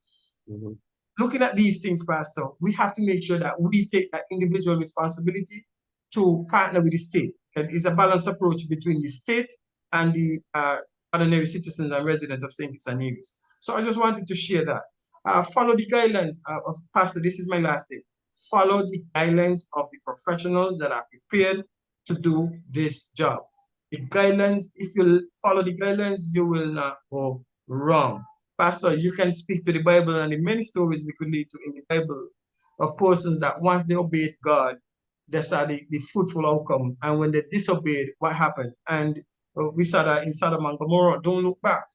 Mm-hmm. Looking at these things, Pastor, we have to make sure that we take that individual responsibility to partner with the state. And it's a balanced approach between the state and the ordinary citizens and residents of St. Kitts and Nevis. So I just wanted to share that. Follow the guidelines of Pastor. This is my last thing. Follow the guidelines of the professionals that are prepared to do this job. The guidelines, if you follow the guidelines, you will not go wrong. Pastor, you can speak to the Bible and the many stories we could lead to in the Bible of persons that once they obeyed God, they saw the fruitful outcome. And when they disobeyed, what happened? And we saw that in Sodom and Gomorrah, don't look back.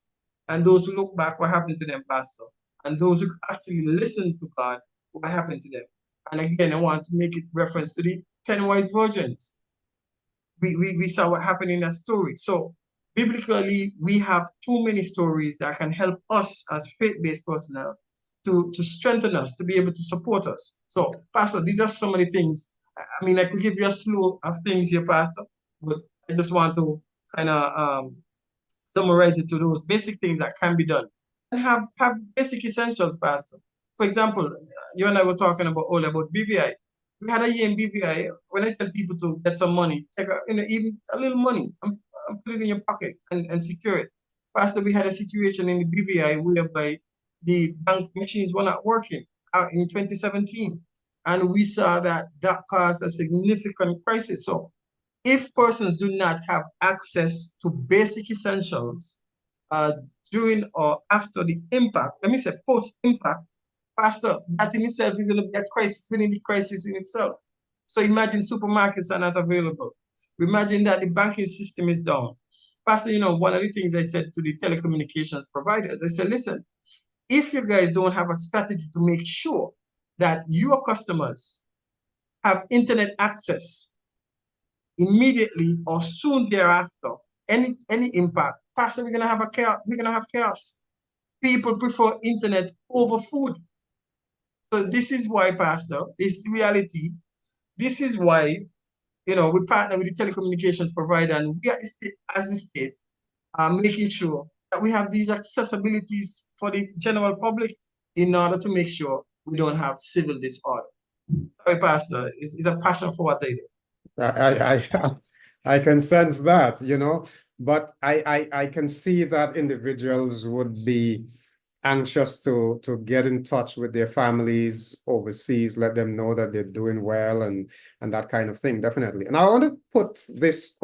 And those who look back, what happened to them, Pastor? And those who actually listened to God, what happened to them? And again, I want to make it reference to the 10 wise virgins. We saw what happened in that story. So biblically, we have too many stories that can help us as faith-based personnel to strengthen us, to be able to support us. So, Pastor, these are some of the things. I mean, I could give you a slew of things here, Pastor, but I just want to kind of summarize it to those basic things that can be done. And have basic essentials, Pastor. For example, you and I were talking about earlier about BVI. We had a year in BVI. When I tell people to get some money, take even a little money, and put it in your pocket and secure it. Pastor, we had a situation in the BVI whereby the bank machines were not working in 2017. And we saw that caused a significant crisis. So if persons do not have access to basic essentials during or after the impact, let me say post-impact, Pastor, that in itself is going to be a crisis within the crisis in itself. So imagine supermarkets are not available. Imagine that the banking system is down. Pastor, you know, one of the things I said to the telecommunications providers, I said, listen, if you guys don't have a strategy to make sure that your customers have internet access immediately or soon thereafter, any impact, Pastor, we're gonna have chaos. People prefer internet over food. So this is why, Pastor, it's the reality. This is why, you know, we partner with the telecommunications provider, and we as the state are making sure that we have these accessibilities for the general public in order to make sure we don't have civil disorder. Sorry, Pastor, it's a passion for what I do. I can sense that, you know, but I can see that individuals would be anxious to get in touch with their families overseas, let them know that they're doing well and that kind of thing, definitely. And I want to put this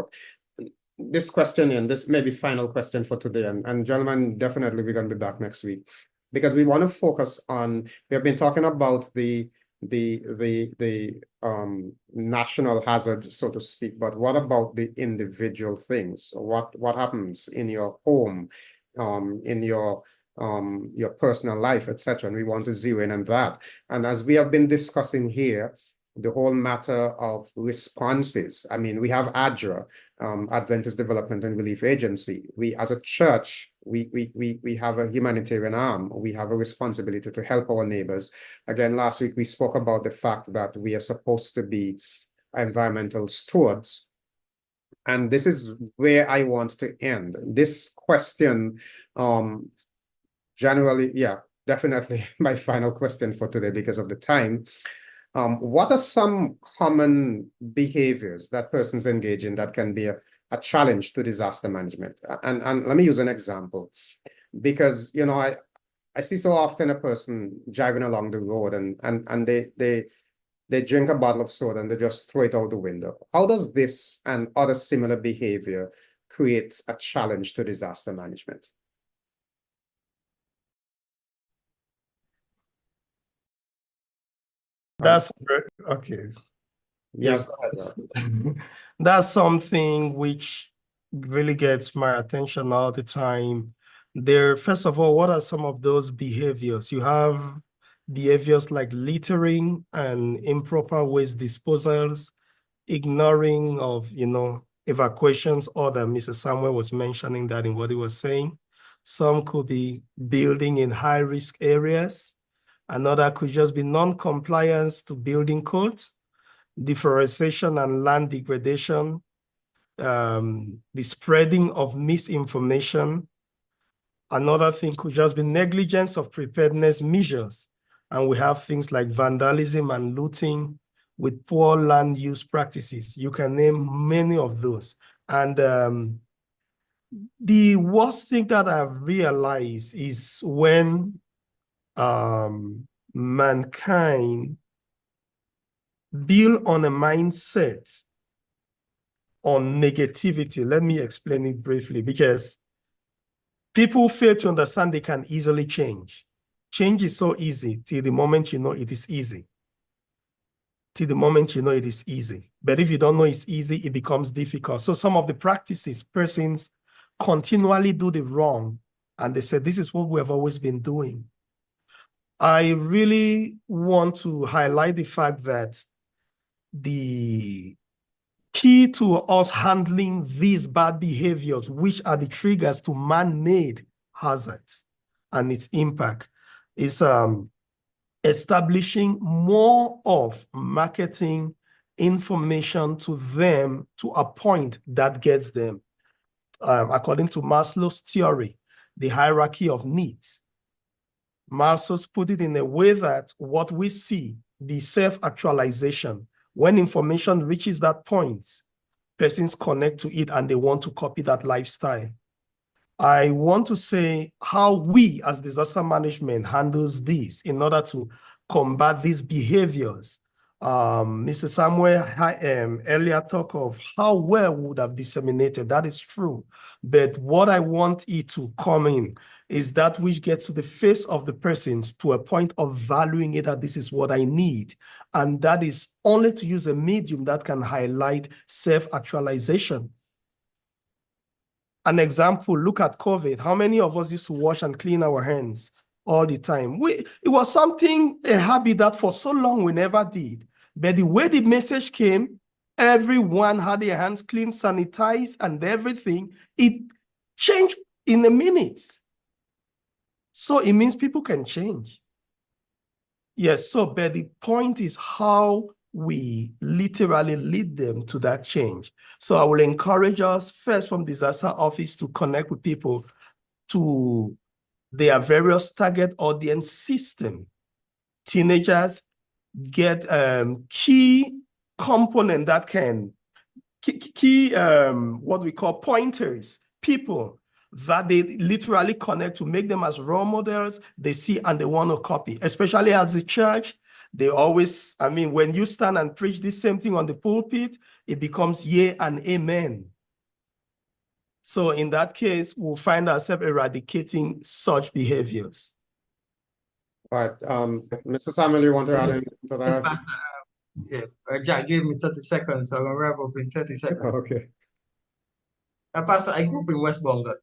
question in, this maybe final question for today, and gentlemen, definitely we're going to be back next week, because we want to focus on, we have been talking about the national hazard, so to speak, but what about the individual things? What happens in your home, in your personal life, etc. And we want to zero in on that. And as we have been discussing here, the whole matter of responses. I mean, we have ADRA, Adventist Development and Relief Agency. We, as a church, we have a humanitarian arm. We have a responsibility to help our neighbors. Again, last week we spoke about the fact that we are supposed to be environmental stewards. And this is where I want to end. This question, generally, yeah, definitely my final question for today because of the time. What are some common behaviors that persons engage in that can be a challenge to disaster management? And let me use an example, because, you know, I see so often a person driving along the road and they drink a bottle of soda and they just throw it out the window. How does this and other similar behavior create a challenge to disaster management? That's okay. Yes, that's something which really gets my attention all the time. First of all, what are some of those behaviors? You have behaviors like littering and improper waste disposals, ignoring of, you know, evacuations, or that Mr. Samuel was mentioning that in what he was saying. Some could be building in high-risk areas. Another could just be non-compliance to building codes, deforestation and land degradation, the spreading of misinformation. Another thing could just be negligence of preparedness measures. And we have things like vandalism and looting with poor land use practices. You can name many of those. And the worst thing that I've realized is when mankind build on a mindset on negativity. Let me explain it briefly, because people fail to understand they can easily change. Change is so easy till the moment you know it is easy. till the moment you know it is easy. But if you don't know it's easy, it becomes difficult. So some of the practices, persons continually do the wrong, and they say, this is what we have always been doing. I really want to highlight the fact that the key to us handling these bad behaviors, which are the triggers to man-made hazards and its impact, is establishing more of marketing information to them to a point that gets them, according to Maslow's theory, the hierarchy of needs. Maslow's put it in a way that what we see, the self-actualization, when information reaches that point, persons connect to it and they want to copy that lifestyle. I want to say how we as disaster management handles this in order to combat these behaviors. Mr. Samuel earlier talked of how well we would have disseminated. That is true. But what I want it to come in is that which gets to the face of the persons to a point of valuing it, that this is what I need. And that is only to use a medium that can highlight self-actualization. An example, look at COVID. How many of us used to wash and clean our hands all the time? It was something, a habit that for so long we never did. But the way the message came, everyone had their hands clean, sanitized, and everything. It changed in a minute. So it means people can change. Yes, so but the point is how we literally lead them to that change. So I will encourage us first from disaster office to connect with people to their various target audience system. Teenagers get key component that can, what we call pointers, people that they literally connect to make them as role models, they see and they want to copy, especially as a church. They always, I mean, when you stand and preach this same thing on the pulpit, it becomes yea and amen. So in that case, we'll find ourselves eradicating such behaviors. All right, Mr. Samuel, you want to add anything to that? Pastor, Jack gave me 30 seconds, so I'm going to wrap up in 30 seconds. Okay. Pastor, I grew up in West Bongat,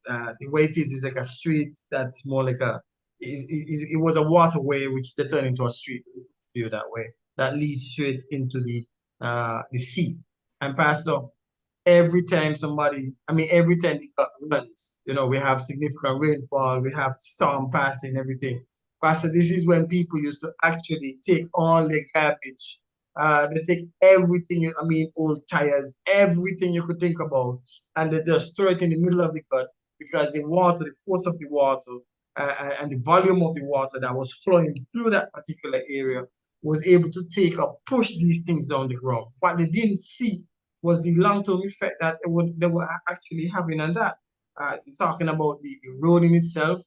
the way it is like a street that's more like it was a waterway which they turned into a street view that way that leads straight into the sea. And Pastor, every time the cut runs, we have significant rainfall, we have storm passing, everything. Pastor, this is when people used to actually take all the garbage. They take everything, old tires, everything you could think about, and they just throw it in the middle of the cut because the force of the water, and the volume of the water that was flowing through that particular area was able to push these things down the ground. What they didn't see was the long-term effect that they were actually having on that. Talking about the road in itself,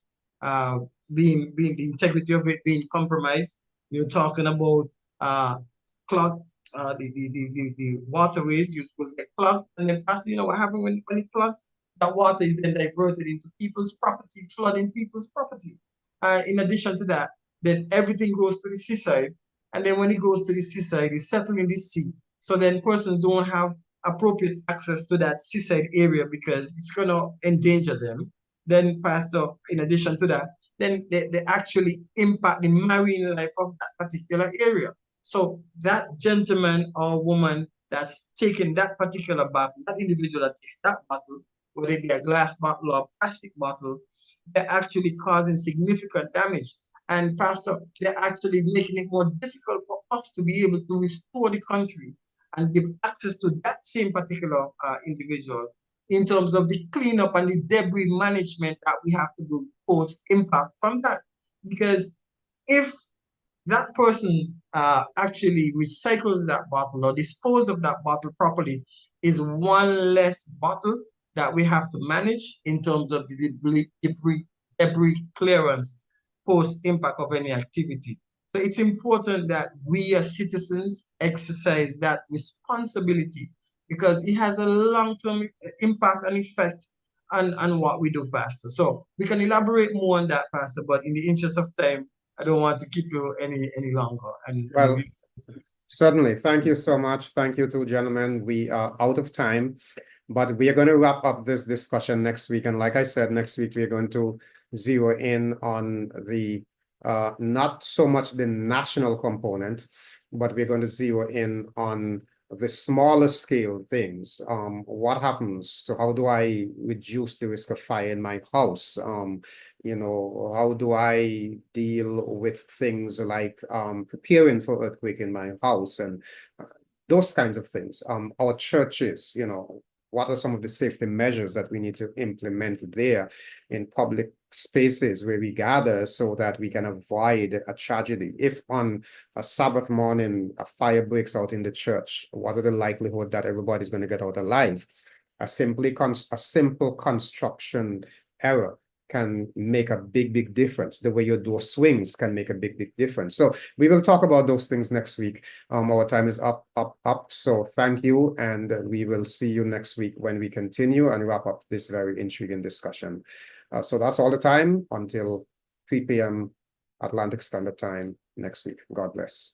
being the integrity of it being compromised. You're talking about clog, the waterways used to get clogged, and then Pastor, what happens when it floods? That water is then diverted into people's property, flooding people's property. In addition to that, then everything goes to the seaside, and then when it goes to the seaside, it's settled in the sea. So then persons don't have appropriate access to that seaside area because it's going to endanger them. Then, Pastor, in addition to that, then they actually impact the marine life of that particular area. So that gentleman or woman that's taking that particular bottle, that individual that takes that bottle, whether it be a glass bottle or a plastic bottle, they're actually causing significant damage. And Pastor, they're actually making it more difficult for us to be able to restore the country and give access to that same particular individual in terms of the cleanup and the debris management that we have to do post impact from that. Because if that person actually recycles that bottle or disposes of that bottle properly, is one less bottle that we have to manage in terms of the debris clearance post impact of any activity. So it's important that we as citizens exercise that responsibility because it has a long-term impact and effect on what we do, Pastor. So we can elaborate more on that, Pastor, but in the interest of time, I don't want to keep you any longer. Well, certainly. Thank you so much. Thank you two gentlemen. We are out of time, but we are going to wrap up this discussion next week. And like I said, next week we are going to zero in on the not so much the national component, but we're going to zero in on the smaller scale things. What happens to how do I reduce the risk of fire in my house? You know, how do I deal with things like preparing for earthquake in my house and those kinds of things. Our churches, you know, what are some of the safety measures that we need to implement there in public spaces where we gather so that we can avoid a tragedy? If on a Sabbath morning a fire breaks out in the church, what are the likelihood that everybody's going to get out alive? A simple construction error can make a big difference. The way your door swings can make a big difference. So we will talk about those things next week. Our time is up. So thank you, and we will see you next week when we continue and wrap up this very intriguing discussion. So that's all the time until 3 p.m. Atlantic Standard Time next week. God bless.